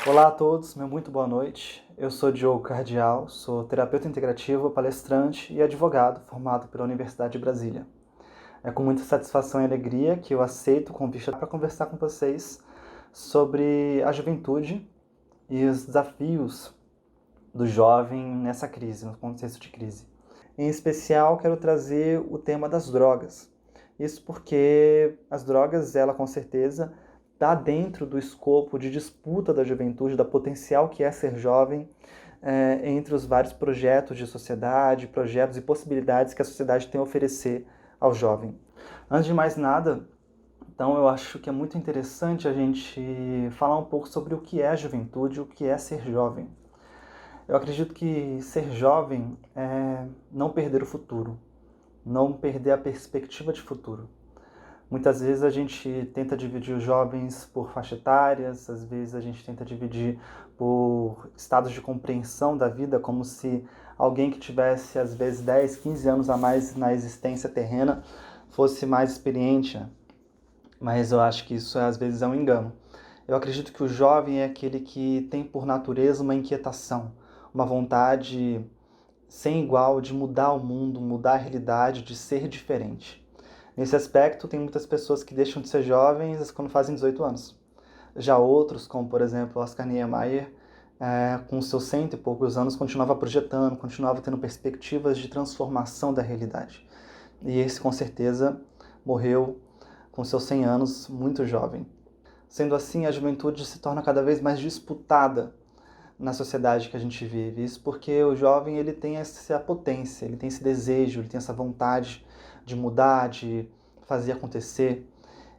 Olá a todos, meu muito boa noite. Eu sou Diogo Cardial, sou terapeuta integrativo, palestrante e advogado formado pela Universidade de Brasília. É com muita satisfação e alegria que eu aceito o convite para conversar com vocês sobre a juventude e os desafios do jovem nessa crise, no contexto de crise. Em especial, quero trazer o tema das drogas. Isso porque as drogas, ela com certeza está dentro do escopo de disputa da juventude, da potencial que é ser jovem, entre os vários projetos de sociedade, projetos e possibilidades que a sociedade tem a oferecer ao jovem. Antes de mais nada, então eu acho que é muito interessante a gente falar um pouco sobre o que é a juventude, o que é ser jovem. Eu acredito que ser jovem é não perder o futuro, não perder a perspectiva de futuro. Muitas vezes a gente tenta dividir os jovens por faixa etárias, às vezes a gente tenta dividir por estados de compreensão da vida, como se alguém que tivesse às vezes 10, 15 anos a mais na existência terrena fosse mais experiente, né? Mas eu acho que isso às vezes é um engano. Eu acredito que o jovem é aquele que tem por natureza uma inquietação, uma vontade sem igual de mudar o mundo, mudar a realidade, de ser diferente. Nesse aspecto, tem muitas pessoas que deixam de ser jovens quando fazem 18 anos. Já outros, como por exemplo Oscar Niemeyer, com seus cento e poucos anos, continuava projetando, continuava tendo perspectivas de transformação da realidade. E esse, com certeza, morreu com seus 100 anos, muito jovem. Sendo assim, a juventude se torna cada vez mais disputada na sociedade que a gente vive. Isso porque o jovem ele tem essa potência, ele tem esse desejo, ele tem essa vontade de mudar, de fazer acontecer.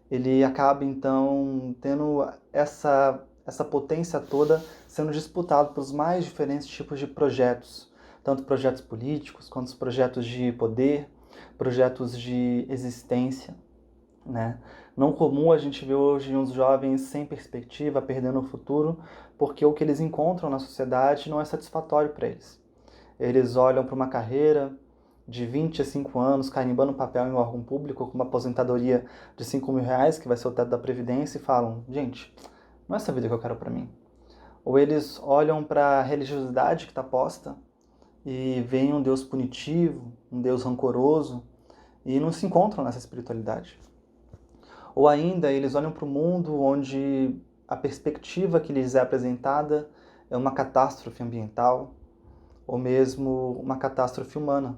Ele acaba, então, tendo essa potência toda sendo disputado pelos mais diferentes tipos de projetos, tanto projetos políticos, quanto projetos de poder, projetos de existência, né? Não comum a gente ver hoje uns jovens sem perspectiva, perdendo o futuro, porque o que eles encontram na sociedade não é satisfatório para eles. Eles olham para uma carreira de 25 anos, carimbando papel em um órgão público, com uma aposentadoria de R$ 5.000, que vai ser o teto da Previdência, e falam, gente, não é essa vida que eu quero para mim. Ou eles olham para a religiosidade que está posta e veem um Deus punitivo, um Deus rancoroso, e não se encontram nessa espiritualidade. Ou ainda, eles olham para o mundo onde a perspectiva que lhes é apresentada é uma catástrofe ambiental ou mesmo uma catástrofe humana.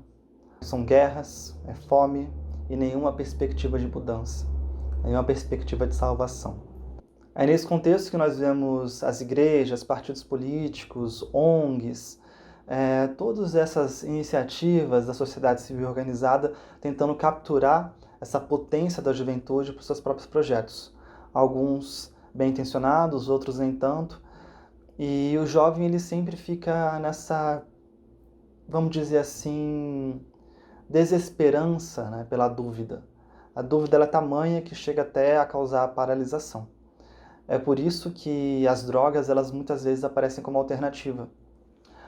São guerras, é fome e nenhuma perspectiva de mudança, nenhuma perspectiva de salvação. É nesse contexto que nós vemos as igrejas, partidos políticos, ONGs, todas essas iniciativas da sociedade civil organizada tentando capturar essa potência da juventude para os seus próprios projetos. Alguns bem intencionados, outros nem tanto. E o jovem ele sempre fica nessa, vamos dizer assim, desesperança, né, pela dúvida. A dúvida ela é tamanha que chega até a causar paralisação. É por isso que as drogas elas muitas vezes aparecem como alternativa.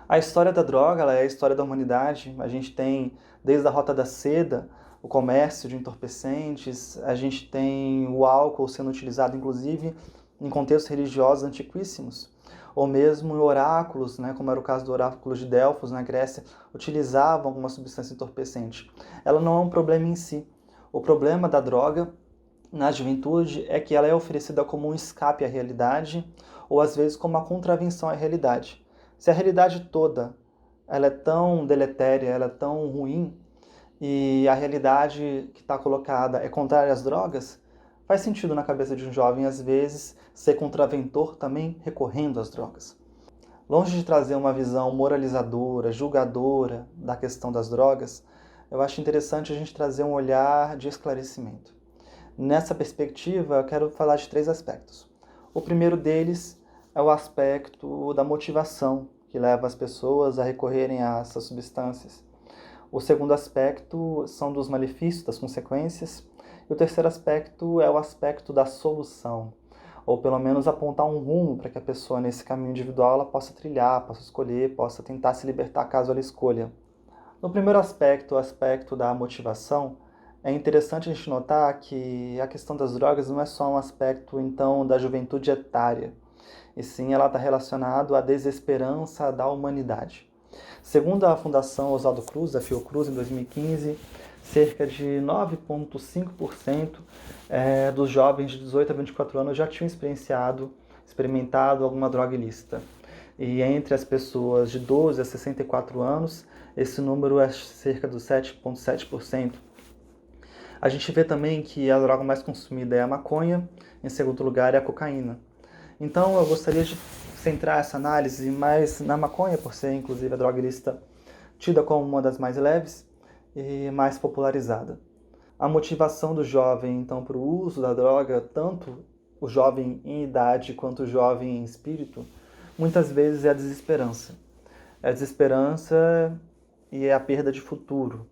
A história da droga ela é a história da humanidade. A gente tem desde a Rota da Seda, o comércio de entorpecentes, a gente tem o álcool sendo utilizado inclusive em contextos religiosos antiquíssimos, ou mesmo em oráculos, né, como era o caso do oráculo de Delfos na Grécia, utilizavam alguma substância entorpecente. Ela não é um problema em si. O problema da droga na juventude é que ela é oferecida como um escape à realidade ou às vezes como uma contravenção à realidade. Se a realidade toda ela é tão deletéria, ela é tão ruim e a realidade que está colocada é contrária às drogas, faz sentido na cabeça de um jovem às vezes ser contraventor também recorrendo às drogas. Longe de trazer uma visão moralizadora, julgadora da questão das drogas, eu acho interessante a gente trazer um olhar de esclarecimento. Nessa perspectiva, eu quero falar de 3 aspectos. O primeiro deles é o aspecto da motivação que leva as pessoas a recorrerem a essas substâncias. O segundo aspecto são dos malefícios, das consequências. E o terceiro aspecto é o aspecto da solução, ou pelo menos apontar um rumo para que a pessoa nesse caminho individual ela possa trilhar, possa escolher, possa tentar se libertar caso ela escolha. No primeiro aspecto, o aspecto da motivação, é interessante a gente notar que a questão das drogas não é só um aspecto, então, da juventude etária, e sim ela está relacionada à desesperança da humanidade. Segundo a Fundação Oswaldo Cruz, a Fiocruz, em 2015, cerca de 9,5% dos jovens de 18 a 24 anos já tinham experimentado alguma droga ilícita. E entre as pessoas de 12 a 64 anos, esse número é cerca de 7,7%. A gente vê também que a droga mais consumida é a maconha, em segundo lugar é a cocaína. Então eu gostaria de centrar essa análise mais na maconha, por ser inclusive a droga ilícita tida como uma das mais leves e mais popularizada. A motivação do jovem, então, para o uso da droga, tanto o jovem em idade quanto o jovem em espírito, muitas vezes é a desesperança. É a desesperança e é a perda de futuro.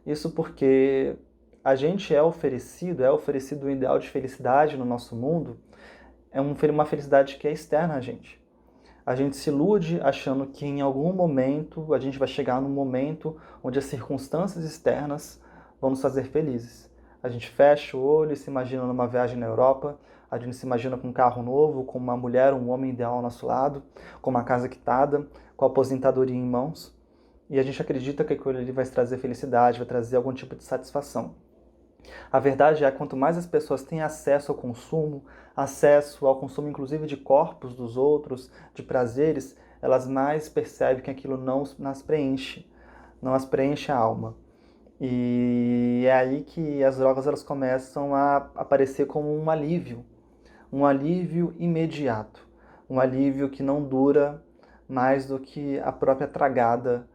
Isso porque a gente é oferecido um ideal de felicidade no nosso mundo, é uma felicidade que é externa a gente. A gente se ilude achando que em algum momento a gente vai chegar num momento onde as circunstâncias externas vão nos fazer felizes. A gente fecha o olho e se imagina numa viagem na Europa, a gente se imagina com um carro novo, com uma mulher, um homem ideal ao nosso lado, com uma casa quitada, com a aposentadoria em mãos, e a gente acredita que aquilo ali vai trazer felicidade, vai trazer algum tipo de satisfação. A verdade é que quanto mais as pessoas têm acesso ao consumo inclusive de corpos dos outros, de prazeres, elas mais percebem que aquilo não as preenche, não as preenche a alma. E é aí que as drogas elas começam a aparecer como um alívio imediato, um alívio que não dura mais do que a própria tragada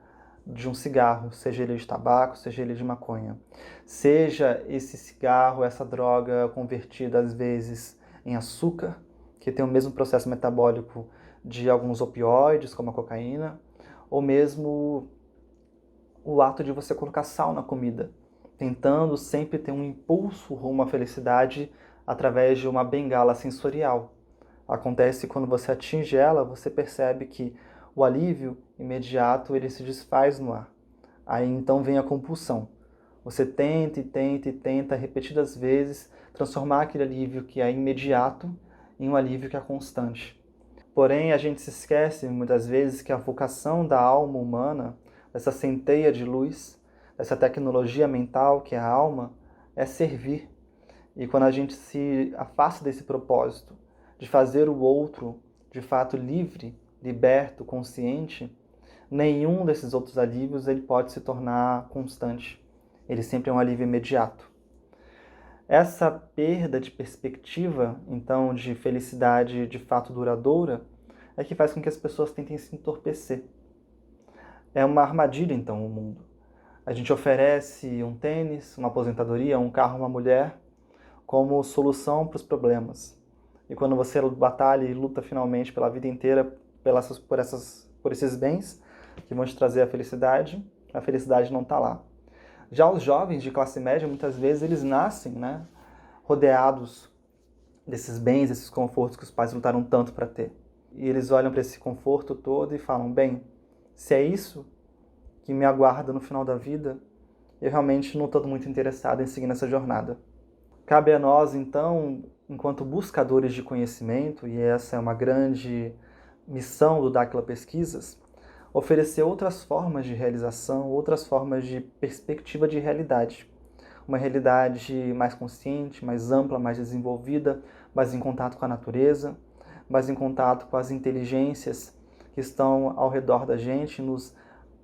de um cigarro, seja ele de tabaco, seja ele de maconha. Seja esse cigarro, essa droga convertida às vezes em açúcar, que tem o mesmo processo metabólico de alguns opioides, como a cocaína, ou mesmo o ato de você colocar sal na comida, tentando sempre ter um impulso rumo à felicidade através de uma bengala sensorial. Acontece quando você atinge ela, você percebe que o alívio imediato ele se desfaz no ar. Aí então vem a compulsão. Você tenta e tenta e tenta repetidas vezes transformar aquele alívio que é imediato em um alívio que é constante. Porém, a gente se esquece muitas vezes que a vocação da alma humana, dessa centelha de luz, dessa tecnologia mental que é a alma, é servir. E quando a gente se afasta desse propósito de fazer o outro de fato livre, liberto, consciente, nenhum desses outros alívios ele pode se tornar constante. Ele sempre é um alívio imediato. Essa perda de perspectiva, então, de felicidade de fato duradoura, é que faz com que as pessoas tentem se entorpecer. É uma armadilha, então, o mundo. A gente oferece um tênis, uma aposentadoria, um carro, uma mulher, como solução para os problemas. E quando você batalha e luta finalmente pela vida inteira por esses bens que vão te trazer a felicidade não está lá. Já os jovens de classe média, muitas vezes, eles nascem, rodeados desses bens, desses confortos que os pais lutaram tanto para ter. E eles olham para esse conforto todo e falam, bem, se é isso que me aguarda no final da vida, eu realmente não estou muito interessado em seguir nessa jornada. Cabe a nós, então, enquanto buscadores de conhecimento, e essa é uma grande missão do Dáquila Pesquisas, oferecer outras formas de realização, outras formas de perspectiva de realidade. Uma realidade mais consciente, mais ampla, mais desenvolvida, mais em contato com a natureza, mais em contato com as inteligências que estão ao redor da gente, nos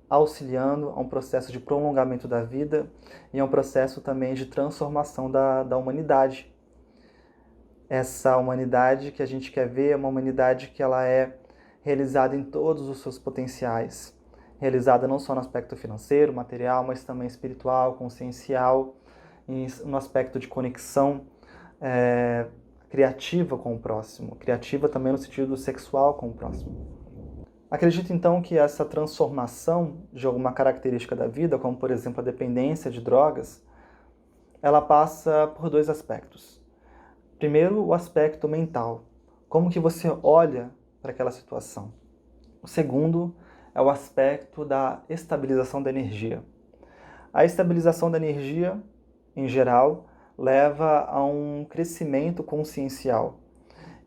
auxiliando a um processo de prolongamento da vida e a um processo também de transformação da humanidade. Essa humanidade que a gente quer ver é uma humanidade que ela é realizada em todos os seus potenciais, realizada não só no aspecto financeiro, material, mas também espiritual, consciencial, no aspecto de conexão criativa com o próximo, criativa também no sentido sexual com o próximo. Acredito então que essa transformação de alguma característica da vida, como por exemplo a dependência de drogas, ela passa por dois aspectos. Primeiro, o aspecto mental. Como que você olha para aquela situação? O segundo é o aspecto da estabilização da energia. A estabilização da energia, em geral, leva a um crescimento consciencial.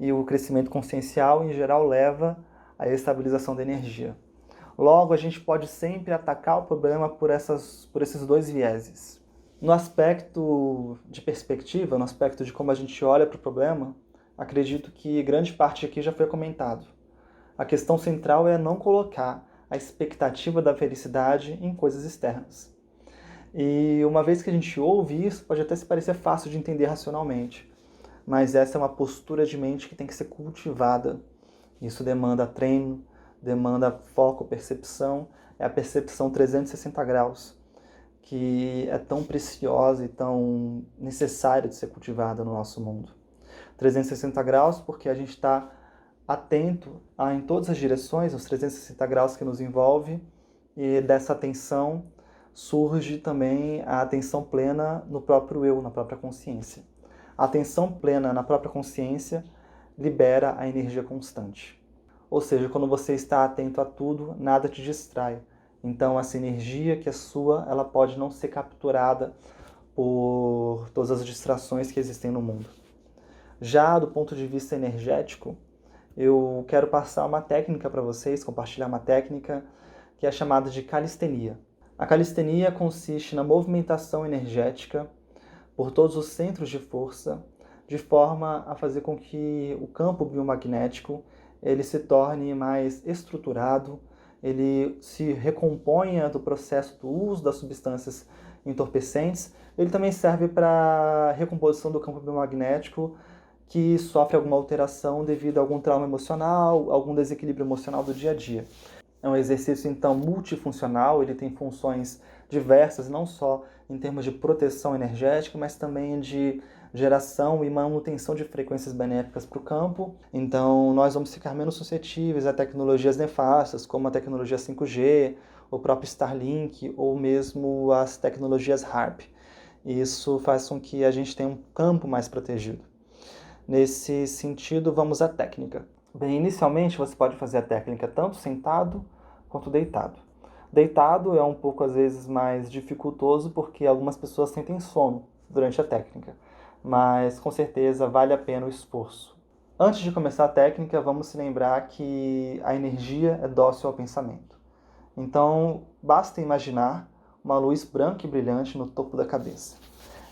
E o crescimento consciencial, em geral, leva à estabilização da energia. Logo, a gente pode sempre atacar o problema por esses dois vieses. No aspecto de perspectiva, no aspecto de como a gente olha para o problema, acredito que grande parte aqui já foi comentado. A questão central é não colocar a expectativa da felicidade em coisas externas. E uma vez que a gente ouve isso, pode até se parecer fácil de entender racionalmente, mas essa é uma postura de mente que tem que ser cultivada. Isso demanda treino, demanda foco, percepção, é a percepção 360 graus, que é tão preciosa e tão necessária de ser cultivada no nosso mundo. 360 graus porque a gente está atento em todas as direções, os 360 graus que nos envolve, e dessa atenção surge também a atenção plena no próprio eu, na própria consciência. A atenção plena na própria consciência libera a energia constante. Ou seja, quando você está atento a tudo, nada te distrai. Então, essa energia que é sua, ela pode não ser capturada por todas as distrações que existem no mundo. Já do ponto de vista energético, eu quero passar uma técnica para vocês, compartilhar uma técnica que é chamada de calistenia. A calistenia consiste na movimentação energética por todos os centros de força, de forma a fazer com que o campo biomagnético ele se torne mais estruturado, ele se recomponha do processo do uso das substâncias entorpecentes. Ele também serve para a recomposição do campo biomagnético que sofre alguma alteração devido a algum trauma emocional, algum desequilíbrio emocional do dia a dia. É um exercício, então, multifuncional, ele tem funções diversas, não só em termos de proteção energética, mas também de geração e manutenção de frequências benéficas para o campo. Então, nós vamos ficar menos suscetíveis a tecnologias nefastas, como a tecnologia 5G, o próprio Starlink, ou mesmo as tecnologias HAARP. Isso faz com que a gente tenha um campo mais protegido. Nesse sentido, vamos à técnica. Bem, inicialmente você pode fazer a técnica tanto sentado quanto deitado. Deitado é um pouco, às vezes, mais dificultoso porque algumas pessoas sentem sono durante a técnica, mas com certeza vale a pena o esforço. Antes de começar a técnica, vamos se lembrar que a energia é dócil ao pensamento. Então, basta imaginar uma luz branca e brilhante no topo da cabeça.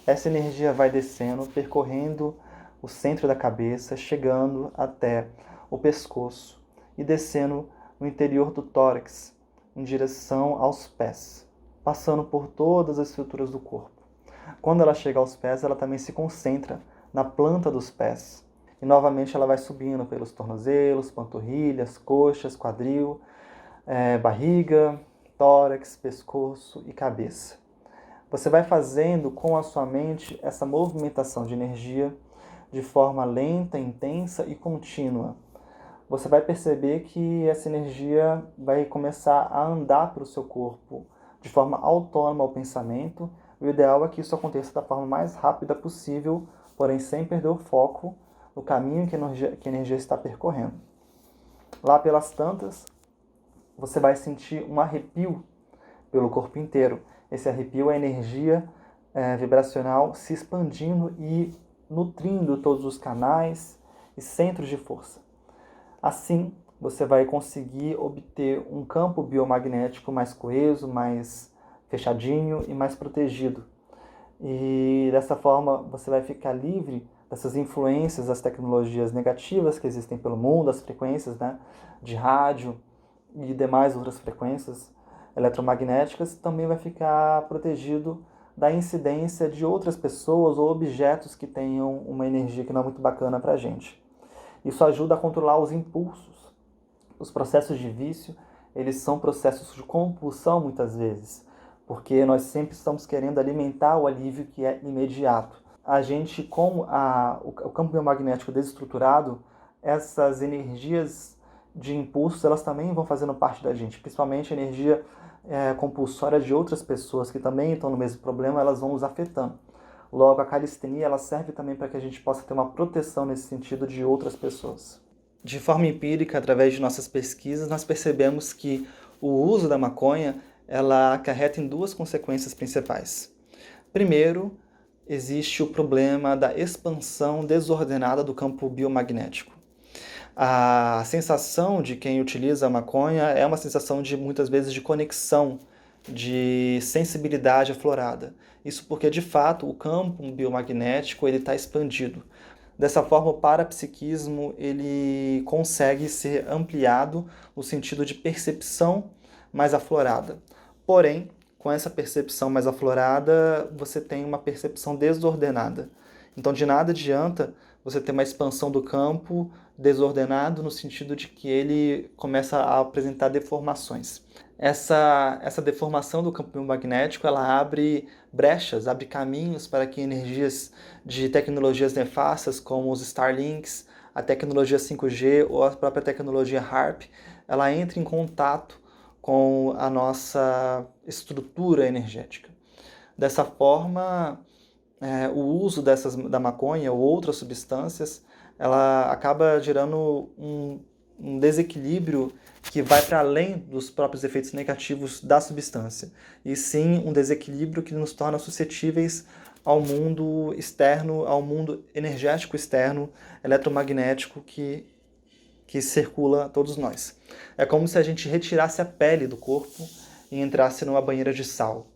Essa energia vai descendo, percorrendo o centro da cabeça, chegando até o pescoço e descendo no interior do tórax, em direção aos pés, passando por todas as estruturas do corpo. Quando ela chega aos pés, ela também se concentra na planta dos pés. E novamente ela vai subindo pelos tornozelos, panturrilhas, coxas, quadril, barriga, tórax, pescoço e cabeça. Você vai fazendo com a sua mente essa movimentação de energia de forma lenta, intensa e contínua. Você vai perceber que essa energia vai começar a andar para o seu corpo de forma autônoma ao pensamento. O ideal é que isso aconteça da forma mais rápida possível, porém sem perder o foco no caminho que a energia está percorrendo. Lá pelas tantas, você vai sentir um arrepio pelo corpo inteiro. Esse arrepio é a energia vibracional se expandindo e nutrindo todos os canais e centros de força. Assim, você vai conseguir obter um campo biomagnético mais coeso, mais fechadinho e mais protegido. E dessa forma, você vai ficar livre dessas influências das tecnologias negativas que existem pelo mundo, as frequências, de rádio e demais outras frequências eletromagnéticas. Também vai ficar protegido da incidência de outras pessoas ou objetos que tenham uma energia que não é muito bacana para a gente. Isso ajuda a controlar os impulsos. Os processos de vício, eles são processos de compulsão muitas vezes, porque nós sempre estamos querendo alimentar o alívio que é imediato. A gente, com o campo biomagnético desestruturado, essas energias de impulsos, elas também vão fazendo parte da gente, principalmente a energia compulsória de outras pessoas que também estão no mesmo problema, elas vão nos afetando. Logo, a calistenia ela serve também para que a gente possa ter uma proteção nesse sentido de outras pessoas. De forma empírica, através de nossas pesquisas, nós percebemos que o uso da maconha ela acarreta em duas consequências principais. Primeiro, existe o problema da expansão desordenada do campo biomagnético. A sensação de quem utiliza a maconha é uma sensação de muitas vezes de conexão, de sensibilidade aflorada. Isso porque de fato o campo biomagnético ele está expandido. Dessa forma, o parapsiquismo ele consegue ser ampliado no sentido de percepção mais aflorada. Porém, com essa percepção mais aflorada, você tem uma percepção desordenada. Então, de nada adianta você ter uma expansão do campo desordenado no sentido de que ele começa a apresentar deformações. Essa deformação do campo magnético ela abre brechas, abre caminhos para que energias de tecnologias nefastas como os Starlinks, a tecnologia 5G ou a própria tecnologia HAARP, ela entre em contato com a nossa estrutura energética. Dessa forma, o uso da maconha ou outras substâncias, ela acaba gerando um desequilíbrio que vai para além dos próprios efeitos negativos da substância, e sim um desequilíbrio que nos torna suscetíveis ao mundo externo, ao mundo energético externo, eletromagnético que circula todos nós. É como se a gente retirasse a pele do corpo e entrasse numa banheira de sal.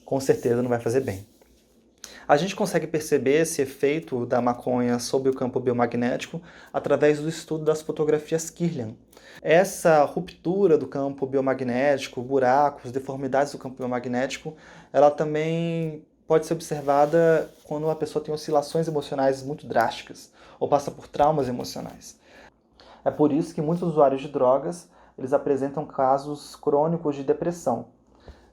Com certeza não vai fazer bem. A gente consegue perceber esse efeito da maconha sobre o campo biomagnético através do estudo das fotografias Kirlian. Essa ruptura do campo biomagnético, buracos, deformidades do campo biomagnético, ela também pode ser observada quando a pessoa tem oscilações emocionais muito drásticas ou passa por traumas emocionais. É por isso que muitos usuários de drogas eles apresentam casos crônicos de depressão.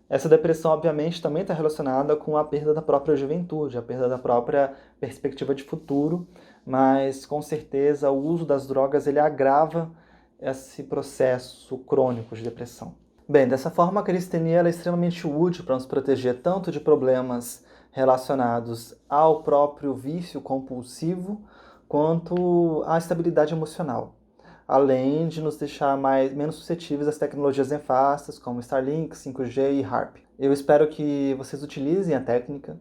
Essa depressão, obviamente, também está relacionada com a perda da própria juventude, a perda da própria perspectiva de futuro, mas, com certeza, o uso das drogas ele agrava esse processo crônico de depressão. Bem, dessa forma, a calistenia é extremamente útil para nos proteger tanto de problemas relacionados ao próprio vício compulsivo, quanto à estabilidade emocional, além de nos deixar menos suscetíveis às tecnologias nefastas como Starlink, 5G e HAARP. Eu espero que vocês utilizem a técnica,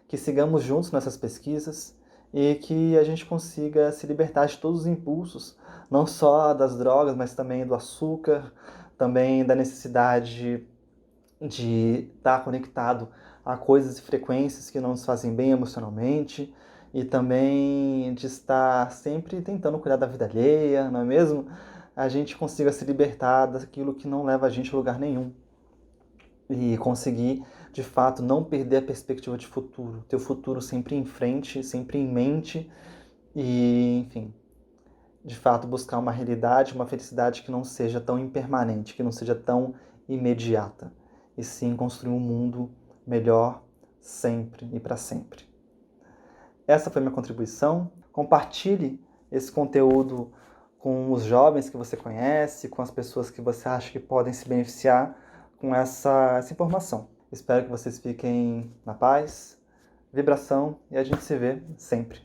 que sigamos juntos nessas pesquisas e que a gente consiga se libertar de todos os impulsos, não só das drogas, mas também do açúcar, também da necessidade de estar conectado a coisas e frequências que não nos fazem bem emocionalmente, e também de estar sempre tentando cuidar da vida alheia, não é mesmo? A gente consiga se libertar daquilo que não leva a gente a lugar nenhum. E conseguir, de fato, não perder a perspectiva de futuro. Ter o futuro sempre em frente, sempre em mente. E, enfim, de fato, buscar uma realidade, uma felicidade que não seja tão impermanente, que não seja tão imediata. E sim construir um mundo melhor sempre e para sempre. Essa foi minha contribuição. Compartilhe esse conteúdo com os jovens que você conhece, com as pessoas que você acha que podem se beneficiar com essa informação. Espero que vocês fiquem na paz, vibração, e a gente se vê sempre.